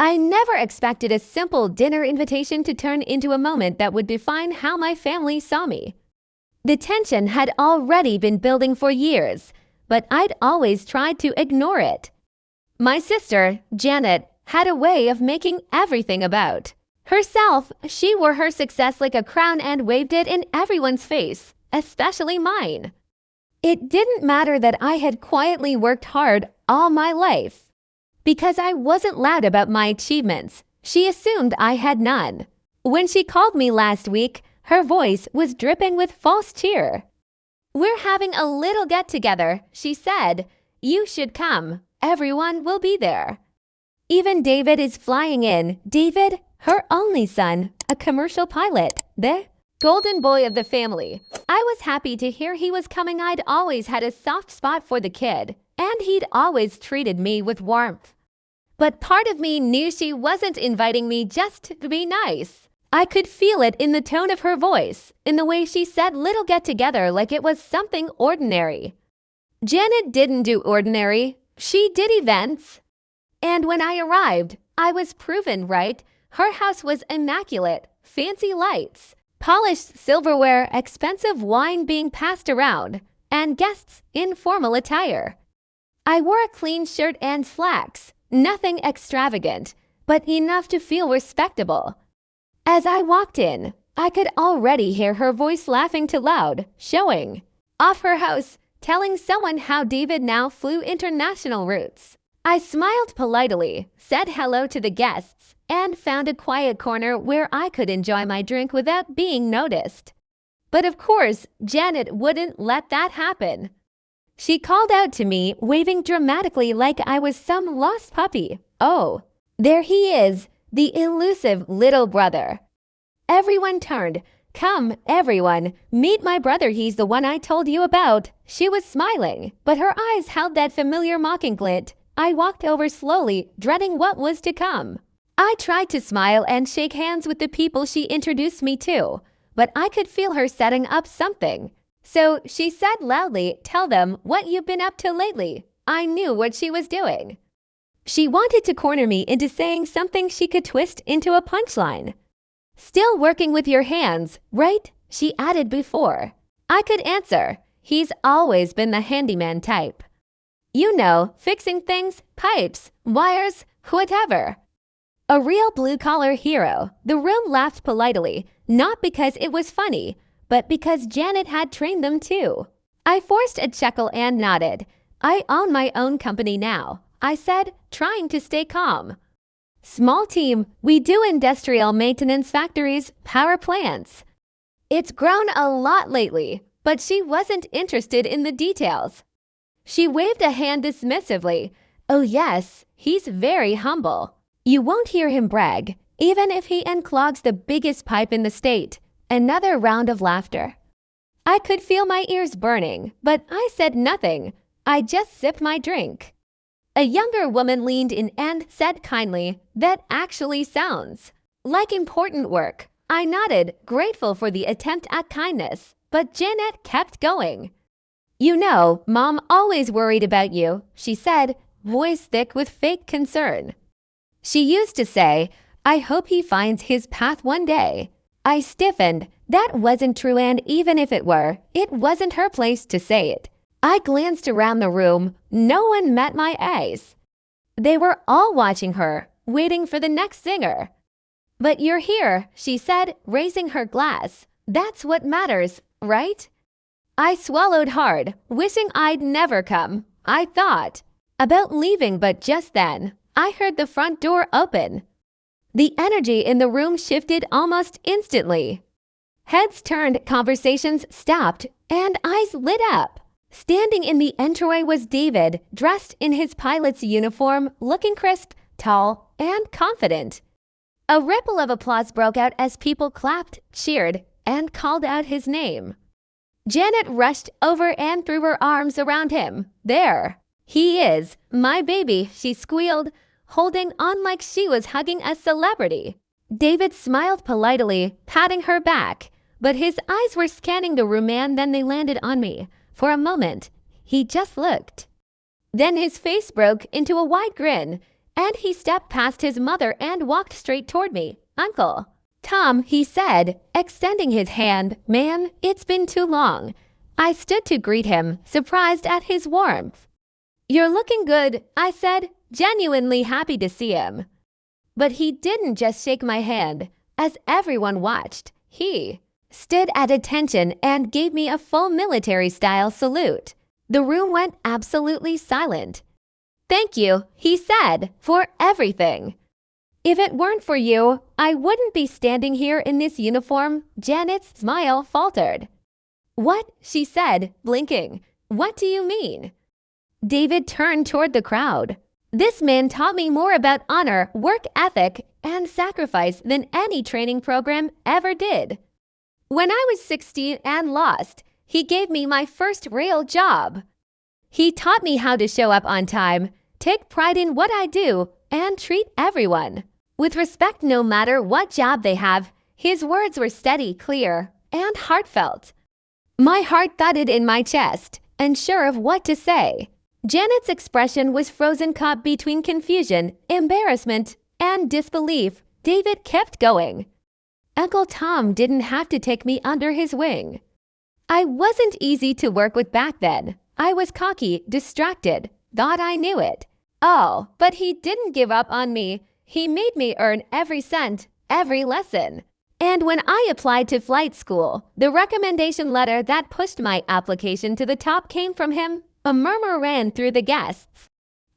I never expected a simple dinner invitation to turn into a moment that would define how my family saw me. The tension had already been building for years, but I'd always tried to ignore it. My sister, Janet, had a way of making everything about herself. She wore her success like a crown and waved it in everyone's face, especially mine. It didn't matter that I had quietly worked hard all my life. Because I wasn't loud about my achievements, she assumed I had none. When she called me last week, her voice was dripping with false cheer. "We're having a little get-together," she said. "You should come. Everyone will be there. Even David is flying in." David, her only son, a commercial pilot, the golden boy of the family. I was happy to hear he was coming. I'd always had a soft spot for the kid, and he'd always treated me with warmth. But part of me knew she wasn't inviting me just to be nice. I could feel it in the tone of her voice, in the way she said little get-together like it was something ordinary. Janet didn't do ordinary. She did events. And when I arrived, I was proven right. Her house was immaculate, fancy lights, polished silverware, expensive wine being passed around, and guests in formal attire. I wore a clean shirt and slacks, nothing extravagant, but enough to feel respectable. As I walked in, I could already hear her voice laughing too loud, showing off her house, telling someone how David now flew international routes. I smiled politely, said hello to the guests, and found a quiet corner where I could enjoy my drink without being noticed. But of course, Janet wouldn't let that happen. She called out to me, waving dramatically like I was some lost puppy. "Oh, there he is, the elusive little brother." Everyone turned. "Come, everyone, meet my brother. He's the one I told you about." She was smiling, but her eyes held that familiar mocking glint. I walked over slowly, dreading what was to come. I tried to smile and shake hands with the people she introduced me to, but I could feel her setting up something. So she said loudly, "Tell them what you've been up to lately." I knew what she was doing. She wanted to corner me into saying something she could twist into a punchline. "Still working with your hands, right?" she added before I could answer. He's always been the handyman type. You know, fixing things, pipes, wires, whatever. A real blue-collar hero. The room laughed politely, not because it was funny, but because Janet had trained them too. I forced a chuckle and nodded. "I own my own company now," I said, trying to stay calm. "Small team, we do industrial maintenance, factories, power plants." It's grown a lot lately, but she wasn't interested in the details. She waved a hand dismissively. "Oh yes, he's very humble. You won't hear him brag, even if he unclogs the biggest pipe in the state." Another round of laughter. I could feel my ears burning, but I said nothing. I just sipped my drink. A younger woman leaned in and said kindly, "That actually sounds like important work." I nodded, grateful for the attempt at kindness, but Janet kept going. "You know, Mom always worried about you," she said, voice thick with fake concern. She used to say, "I hope he finds his path one day." I stiffened. That wasn't true, and even if it were, it wasn't her place to say it. I glanced around the room. No one met my eyes. They were all watching her, waiting for the next singer. "But you're here," she said, raising her glass. "That's what matters, right?" I swallowed hard, wishing I'd never come. I thought about leaving, but just then, I heard the front door open. The energy in the room shifted almost instantly. Heads turned, conversations stopped, and eyes lit up. Standing in the entryway was David, dressed in his pilot's uniform, looking crisp, tall, and confident. A ripple of applause broke out as people clapped, cheered, and called out his name. Janet rushed over and threw her arms around him. "There he is, my baby," she squealed, holding on like she was hugging a celebrity. David smiled politely, patting her back, but his eyes were scanning the room and then they landed on me. For a moment, he just looked. Then his face broke into a wide grin. and he stepped past his mother and walked straight toward me. "Uncle." "Tom," he said, extending his hand. "Man, it's been too long." I stood to greet him, surprised at his warmth. "You're looking good," I said, genuinely happy to see him. But he didn't just shake my hand. As everyone watched, he stood at attention and gave me a full military-style salute. The room went absolutely silent. "Thank you," he said, "for everything. If it weren't for you, I wouldn't be standing here in this uniform." Janet's smile faltered. "What?" she said, blinking. "What do you mean?" David turned toward the crowd. "This man taught me more about honor, work ethic, and sacrifice than any training program ever did. When I was 16 and lost, he gave me my first real job. He taught me how to show up on time, take pride in what I do, and treat everyone with respect no matter what job they have." His words were steady, clear, and heartfelt. My heart thudded in my chest, unsure of what to say. Janet's expression was frozen, caught between confusion, embarrassment, and disbelief. David kept going. "Uncle Tom didn't have to take me under his wing. I wasn't easy to work with back then. I was cocky, distracted, thought I knew it. Oh, but he didn't give up on me. He made me earn every cent, every lesson. And when I applied to flight school, the recommendation letter that pushed my application to the top came from him." A murmur ran through the guests.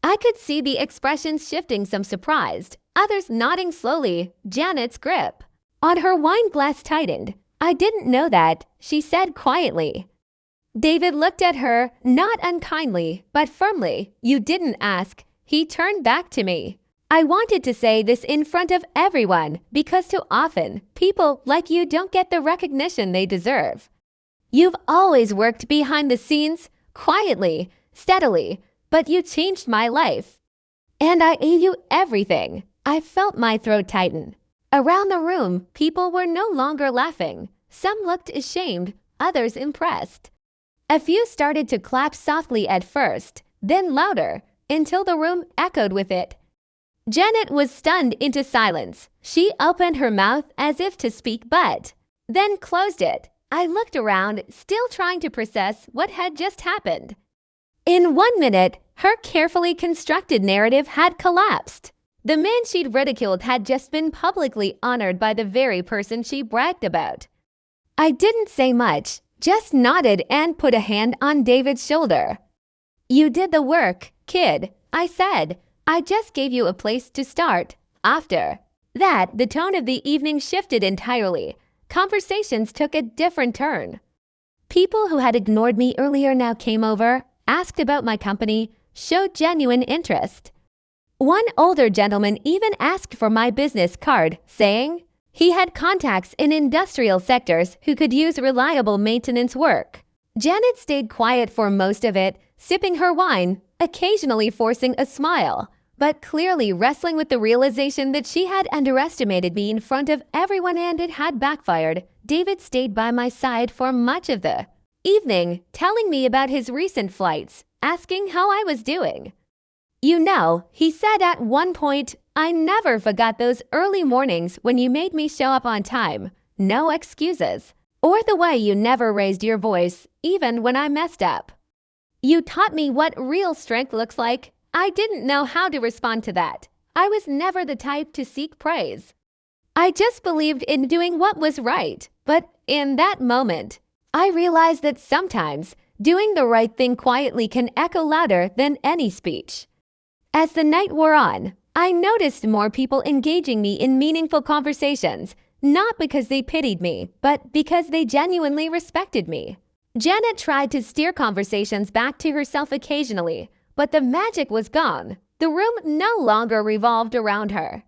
I could see the expressions shifting, some surprised, others nodding slowly. Janet's grip on her wine glass tightened. "I didn't know that," she said quietly. David looked at her, not unkindly, but firmly. "You didn't ask." He turned back to me. "I wanted to say this in front of everyone, because too often, people like you don't get the recognition they deserve. You've always worked behind the scenes, quietly, steadily, but you changed my life. And I owe you everything." I felt my throat tighten. Around the room, people were no longer laughing. Some looked ashamed, others impressed. A few started to clap softly at first, then louder, until the room echoed with it. Janet was stunned into silence. She opened her mouth as if to speak, but then closed it. I looked around, still trying to process what had just happened. In 1 minute, her carefully constructed narrative had collapsed. The man she'd ridiculed had just been publicly honored by the very person she bragged about. I didn't say much, just nodded and put a hand on David's shoulder. "You did the work, kid," I said. "I just gave you a place to start." After that, the tone of the evening shifted entirely. Conversations took a different turn. People who had ignored me earlier now came over, asked about my company, showed genuine interest. One older gentleman even asked for my business card, saying he had contacts in industrial sectors who could use reliable maintenance work. Janet stayed quiet for most of it, sipping her wine, occasionally forcing a smile, but clearly wrestling with the realization that she had underestimated me in front of everyone and it had backfired. David stayed by my side for much of the evening, telling me about his recent flights, asking how I was doing. "You know," he said at one point, "I never forgot those early mornings when you made me show up on time, no excuses, or the way you never raised your voice, even when I messed up. You taught me what real strength looks like." I didn't know how to respond to that. I was never the type to seek praise. I just believed in doing what was right. But in that moment, I realized that sometimes doing the right thing quietly can echo louder than any speech. As the night wore on, I noticed more people engaging me in meaningful conversations, not because they pitied me, but because they genuinely respected me. Janet tried to steer conversations back to herself occasionally, but the magic was gone. The room no longer revolved around her.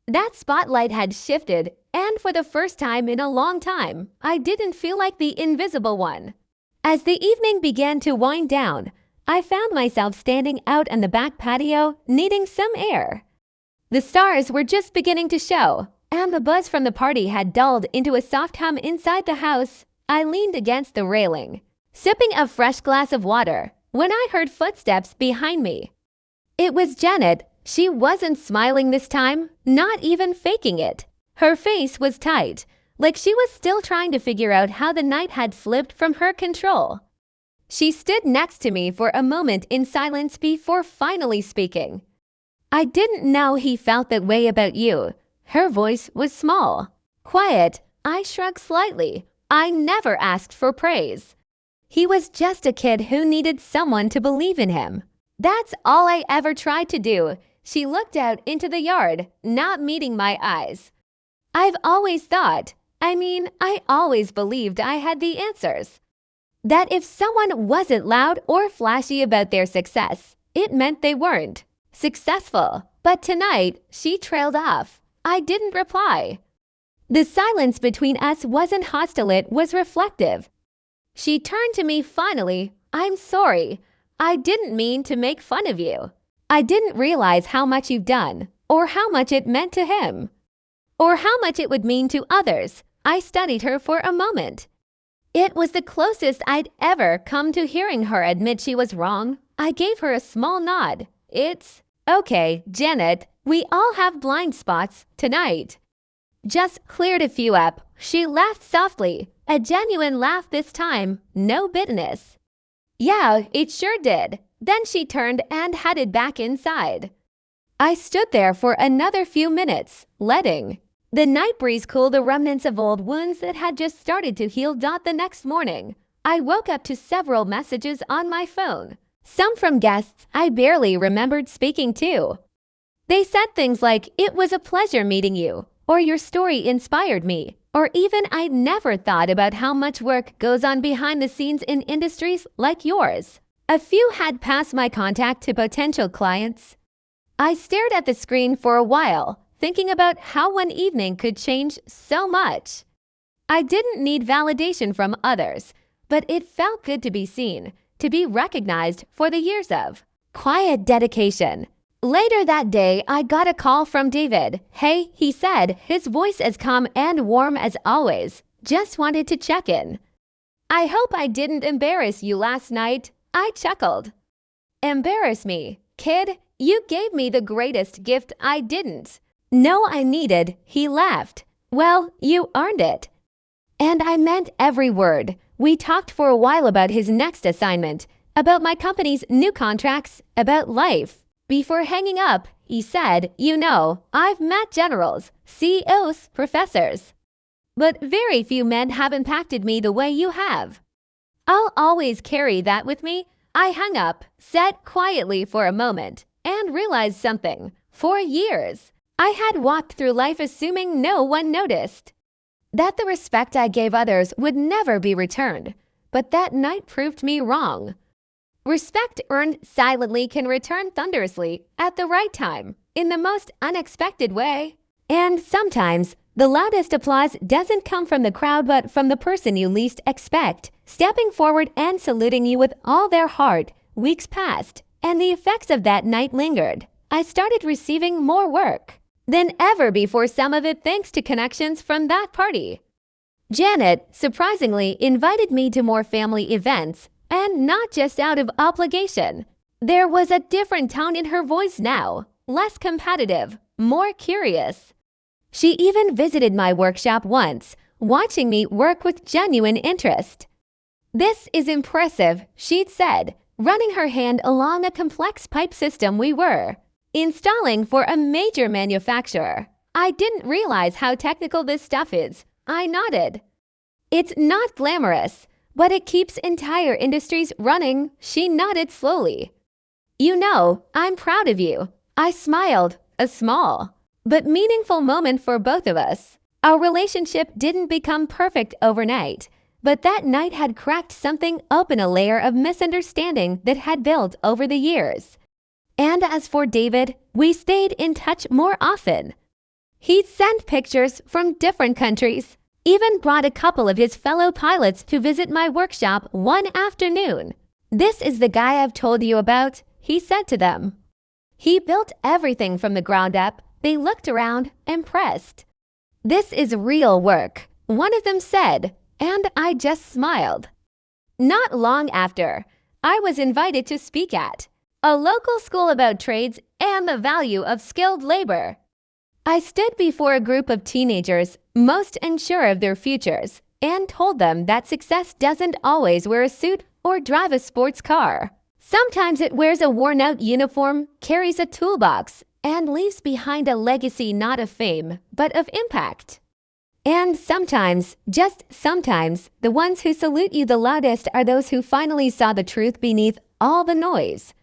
That spotlight had shifted, and for the first time in a long time, I didn't feel like the invisible one. As the evening began to wind down, I found myself standing out on the back patio, needing some air. The stars were just beginning to show, and the buzz from the party had dulled into a soft hum inside the house. I leaned against the railing, sipping a fresh glass of water, when I heard footsteps behind me. It was Janet, She wasn't smiling this time, not even faking it. Her face was tight, like she was still trying to figure out how the night had slipped from her control. She stood next to me for a moment in silence before finally speaking. "I didn't know he felt that way about you." Her voice was small, quiet. I shrugged slightly. I never asked for praise. He was just a kid who needed someone to believe in him. That's all I ever tried to do. She looked out into the yard, not meeting my eyes. I always believed I had the answers. That if someone wasn't loud or flashy about their success, it meant they weren't successful. But tonight, she trailed off. I didn't reply. The silence between us wasn't hostile, it was reflective. She turned to me finally. "I'm sorry. I didn't mean to make fun of you. I didn't realize how much you've done, or how much it meant to him, or how much it would mean to others." I studied her for a moment. It was the closest I'd ever come to hearing her admit she was wrong. I gave her a small nod. "It's okay, Janet. We all have blind spots tonight." Just cleared a few up. She laughed softly, a genuine laugh this time, no bitterness. "Yeah, it sure did." Then she turned and headed back inside. I stood there for another few minutes, letting the night breeze cool the remnants of old wounds that had just started to heal. The next morning, I woke up to several messages on my phone, some from guests I barely remembered speaking to. They said things like, "It was a pleasure meeting you," or "Your story inspired me," or even "I'd never thought about how much work goes on behind the scenes in industries like yours." A few had passed my contact to potential clients. I stared at the screen for a while, thinking about how one evening could change so much. I didn't need validation from others, but it felt good to be seen, to be recognized for the years of quiet dedication. Later that day, I got a call from David. "Hey," he said, his voice as calm and warm as always. "Just wanted to check in. I hope I didn't embarrass you last night." I chuckled. "Embarrass me? Kid, you gave me the greatest gift I didn't know I needed." He laughed. "Well, you earned it." And I meant every word. We talked for a while about his next assignment, about my company's new contracts, about life. Before hanging up, he said, "You know, I've met generals, CEOs, professors, but very few men have impacted me the way you have. I'll always carry that with me." I hung up, sat quietly for a moment, and realized something. For years, I had walked through life assuming no one noticed, that the respect I gave others would never be returned. But that night proved me wrong. Respect earned silently can return thunderously at the right time, in the most unexpected way. And sometimes, the loudest applause doesn't come from the crowd but from the person you least expect, stepping forward and saluting you with all their heart. Weeks passed, and the effects of that night lingered. I started receiving more work than ever before, some of it thanks to connections from that party. Janet, surprisingly, invited me to more family events, and not just out of obligation. There was a different tone in her voice now, less competitive, more curious. She even visited my workshop once, watching me work with genuine interest. "This is impressive," she'd said, running her hand along a complex pipe system we were installing for a major manufacturer. "I didn't realize how technical this stuff is." I nodded. "It's not glamorous, but it keeps entire industries running." She nodded slowly. "You know, I'm proud of you." I smiled, a small but meaningful moment for both of us. Our relationship didn't become perfect overnight, but that night had cracked something open, a layer of misunderstanding that had built over the years. And as for David, we stayed in touch more often. He'd send pictures from different countries, even brought a couple of his fellow pilots to visit my workshop one afternoon. "This is the guy I've told you about," he said to them. "He built everything from the ground up." They looked around, impressed. "This is real work," one of them said, and I just smiled. Not long after, I was invited to speak at a local school about trades and the value of skilled labor. I stood before a group of teenagers, most unsure of their futures, and told them that success doesn't always wear a suit or drive a sports car. Sometimes it wears a worn-out uniform, carries a toolbox, and leaves behind a legacy not of fame, but of impact. And sometimes, just sometimes, the ones who salute you the loudest are those who finally saw the truth beneath all the noise.